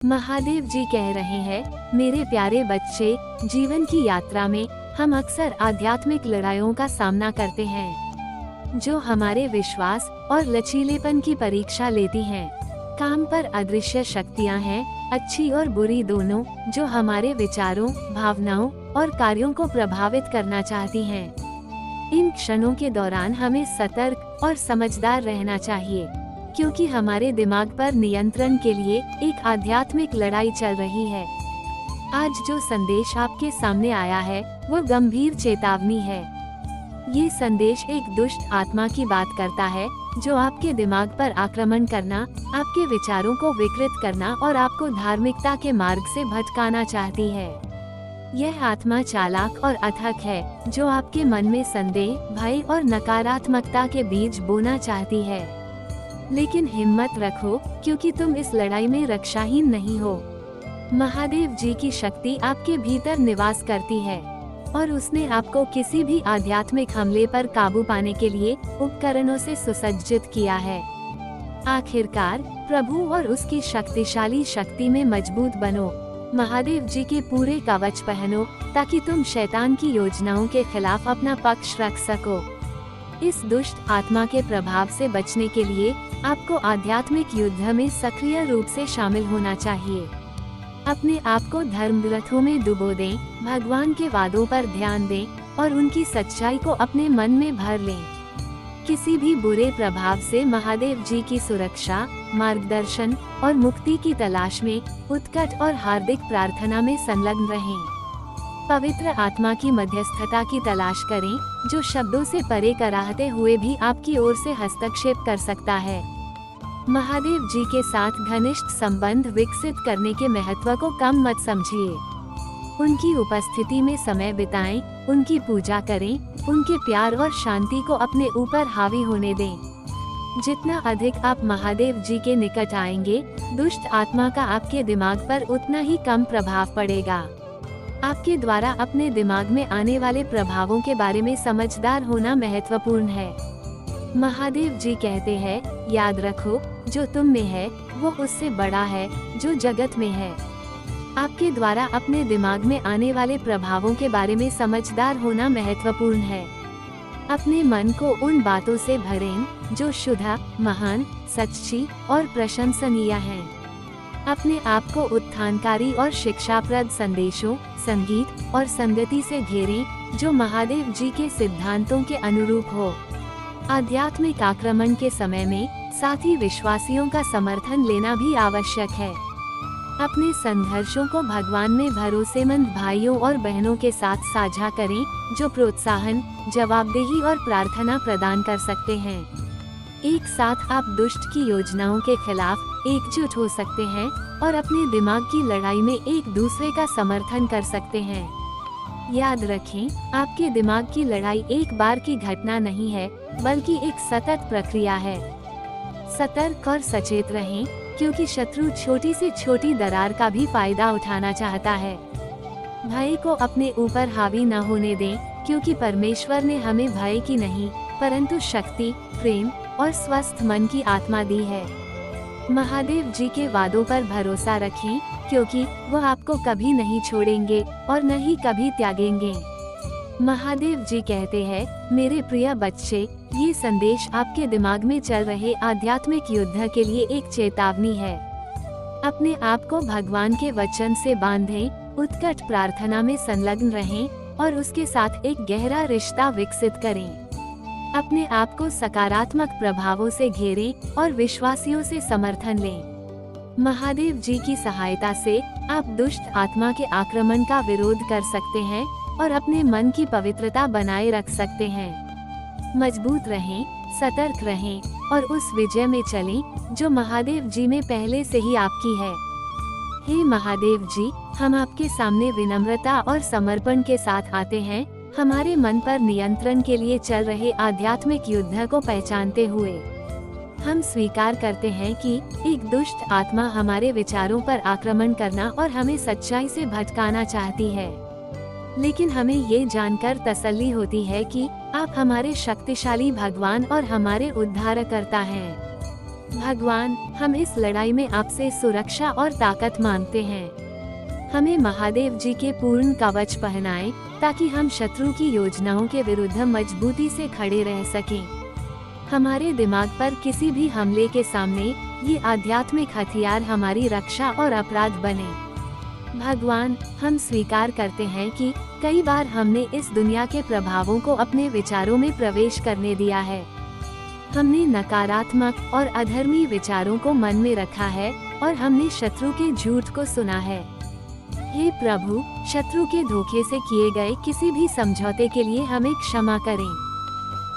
महादेव जी कह रहे हैं, मेरे प्यारे बच्चे, जीवन की यात्रा में हम अक्सर आध्यात्मिक लड़ाइयों का सामना करते हैं, जो हमारे विश्वास और लचीलेपन की परीक्षा लेती हैं। काम पर अदृश्य शक्तियां हैं, अच्छी और बुरी दोनों, जो हमारे विचारों, भावनाओं और कार्यों को प्रभावित करना चाहती हैं। इन क्षणों के दौरान हमें सतर्क और समझदार रहना चाहिए, क्योंकि हमारे दिमाग पर नियंत्रण के लिए एक आध्यात्मिक लड़ाई चल रही है। आज जो संदेश आपके सामने आया है, वो गंभीर चेतावनी है। ये संदेश एक दुष्ट आत्मा की बात करता है, जो आपके दिमाग पर आक्रमण करना, आपके विचारों को विकृत करना और आपको धार्मिकता के मार्ग से भटकाना चाहती है। यह आत्मा चालाक और अथक है, जो आपके मन में संदेह, भय और नकारात्मकता के बीज बोना चाहती है। लेकिन हिम्मत रखो, क्योंकि तुम इस लड़ाई में रक्षाहीन नहीं हो। महादेव जी की शक्ति आपके भीतर निवास करती है, और उसने आपको किसी भी आध्यात्मिक हमले पर काबू पाने के लिए उपकरणों से सुसज्जित किया है। आखिरकार प्रभु और उसकी शक्तिशाली शक्ति में मजबूत बनो। महादेव जी के पूरे कवच पहनो, ताकि तुम शैतान की योजनाओं के खिलाफ अपना पक्ष रख सको। इस दुष्ट आत्मा के प्रभाव से बचने के लिए आपको आध्यात्मिक युद्ध में सक्रिय रूप से शामिल होना चाहिए। अपने आप को धर्म ग्रंथों में डुबो दें, भगवान के वादों पर ध्यान दें और उनकी सच्चाई को अपने मन में भर लें। किसी भी बुरे प्रभाव से महादेव जी की सुरक्षा, मार्गदर्शन और मुक्ति की तलाश में उत्कट और हार्दिक प्रार्थना में संलग्न रहें। पवित्र आत्मा की मध्यस्थता की तलाश करें, जो शब्दों से परे कराहते हुए भी आपकी ओर से हस्तक्षेप कर सकता है। महादेव जी के साथ घनिष्ठ संबंध विकसित करने के महत्व को कम मत समझिए। उनकी उपस्थिति में समय बिताएं, उनकी पूजा करें, उनके प्यार और शांति को अपने ऊपर हावी होने दें। जितना अधिक आप महादेव जी के निकट आएंगे, दुष्ट आत्मा का आपके दिमाग पर उतना ही कम प्रभाव पड़ेगा। आपके द्वारा अपने दिमाग में आने वाले प्रभावों के बारे में समझदार होना महत्वपूर्ण है। महादेव जी कहते हैं, याद रखो, जो तुम में है वो उससे बड़ा है जो जगत में है। आपके द्वारा अपने दिमाग में आने वाले प्रभावों के बारे में समझदार होना महत्वपूर्ण है। अपने मन को उन बातों से भरें जो शुद्ध, महान, सच्ची और प्रशंसनीय हैं। अपने आप को उत्थानकारी और शिक्षाप्रद संदेशों, संगीत और संगति से घेरें, जो महादेव जी के सिद्धांतों के अनुरूप हो। आध्यात्मिक आक्रमण के समय में साथी विश्वासियों का समर्थन लेना भी आवश्यक है। अपने संघर्षों को भगवान में भरोसेमंद भाइयों और बहनों के साथ साझा करें, जो प्रोत्साहन, जवाबदेही और प्रार्थना प्रदान कर सकते हैं। एक साथ आप दुष्ट की योजनाओं के खिलाफ एकजुट हो सकते हैं और अपने दिमाग की लड़ाई में एक दूसरे का समर्थन कर सकते हैं। याद रखें, आपके दिमाग की लड़ाई एक बार की घटना नहीं है, बल्कि एक सतत प्रक्रिया है। सतर्क और सचेत रहें, क्योंकि शत्रु छोटी से छोटी दरार का भी फायदा उठाना चाहता है। भय को अपने ऊपर हावी न होने दें, क्योंकि परमेश्वर ने हमें भय की नहीं, परंतु शक्ति, प्रेम और स्वस्थ मन की आत्मा दी है। महादेव जी के वादों पर भरोसा रखें, क्योंकि वो आपको कभी नहीं छोड़ेंगे और न ही कभी त्यागेंगे। महादेव जी कहते हैं, मेरे प्रिय बच्चे, ये संदेश आपके दिमाग में चल रहे आध्यात्मिक युद्ध के लिए एक चेतावनी है। अपने आप को भगवान के वचन से बांधें, उत्कट प्रार्थना में संलग्न रहें और उसके साथ एक गहरा रिश्ता विकसित करें। अपने आप को सकारात्मक प्रभावों से घेरें और विश्वासियों से समर्थन लें। महादेव जी की सहायता से आप दुष्ट आत्मा के आक्रमण का विरोध कर सकते हैं और अपने मन की पवित्रता बनाए रख सकते हैं। मजबूत रहें, सतर्क रहें और उस विजय में चलें जो महादेव जी में पहले से ही आपकी है। हे महादेव जी, हम आपके सामने विनम्रता और समर्पण के साथ आते हैं, हमारे मन पर नियंत्रण के लिए चल रहे आध्यात्मिक युद्ध को पहचानते हुए। हम स्वीकार करते हैं कि एक दुष्ट आत्मा हमारे विचारों पर आक्रमण करना और हमें सच्चाई से भटकाना चाहती है। लेकिन हमें ये जानकर तसल्ली होती है कि आप हमारे शक्तिशाली भगवान और हमारे उद्धारकर्ता हैं। भगवान, हम इस लड़ाई में आपसे सुरक्षा और ताकत मांगते हैं। हमें महादेव जी के पूर्ण कवच पहनाएं, ताकि हम शत्रु की योजनाओं के विरुद्ध मजबूती से खड़े रह सकें। हमारे दिमाग पर किसी भी हमले के सामने ये आध्यात्मिक हथियार हमारी रक्षा और अपराध बने। भगवान, हम स्वीकार करते हैं कि कई बार हमने इस दुनिया के प्रभावों को अपने विचारों में प्रवेश करने दिया है। हमने नकारात्मक और अधर्मी विचारों को मन में रखा है और हमने शत्रु के झूठ को सुना है। हे प्रभु, शत्रु के धोखे से किए गए किसी भी समझौते के लिए हमें क्षमा करें।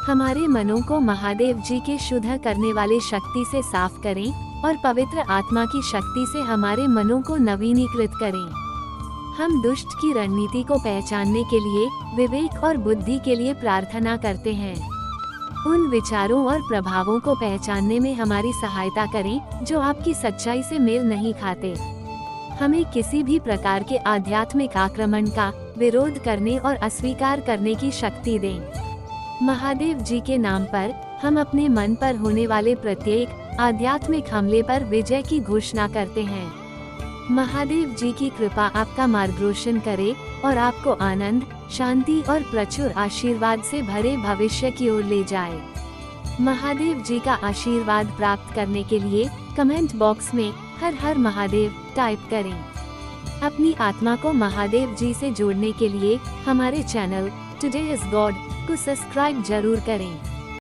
हमारे मनों को महादेव जी के शुद्ध करने वाले शक्ति से साफ करें और पवित्र आत्मा की शक्ति से हमारे मनों को नवीनीकृत करें। हम दुष्ट की रणनीति को पहचानने के लिए विवेक और बुद्धि के लिए प्रार्थना करते हैं। उन विचारों और प्रभावों को पहचानने में हमारी सहायता करें जो आपकी सच्चाई से मेल नहीं खाते। हमें किसी भी प्रकार के आध्यात्मिक आक्रमण का विरोध करने और अस्वीकार करने की शक्ति दें। महादेव जी के नाम पर हम अपने मन पर होने वाले प्रत्येक आध्यात्मिक हमले पर विजय की घोषणा करते हैं। महादेव जी की कृपा आपका मार्गदर्शन करे और आपको आनंद, शांति और प्रचुर आशीर्वाद से भरे भविष्य की ओर ले जाए। महादेव जी का आशीर्वाद प्राप्त करने के लिए कमेंट बॉक्स में हर हर महादेव टाइप करें। अपनी आत्मा को महादेव जी से जोड़ने के लिए हमारे चैनल टुडे इज गॉड को सब्सक्राइब जरूर करें।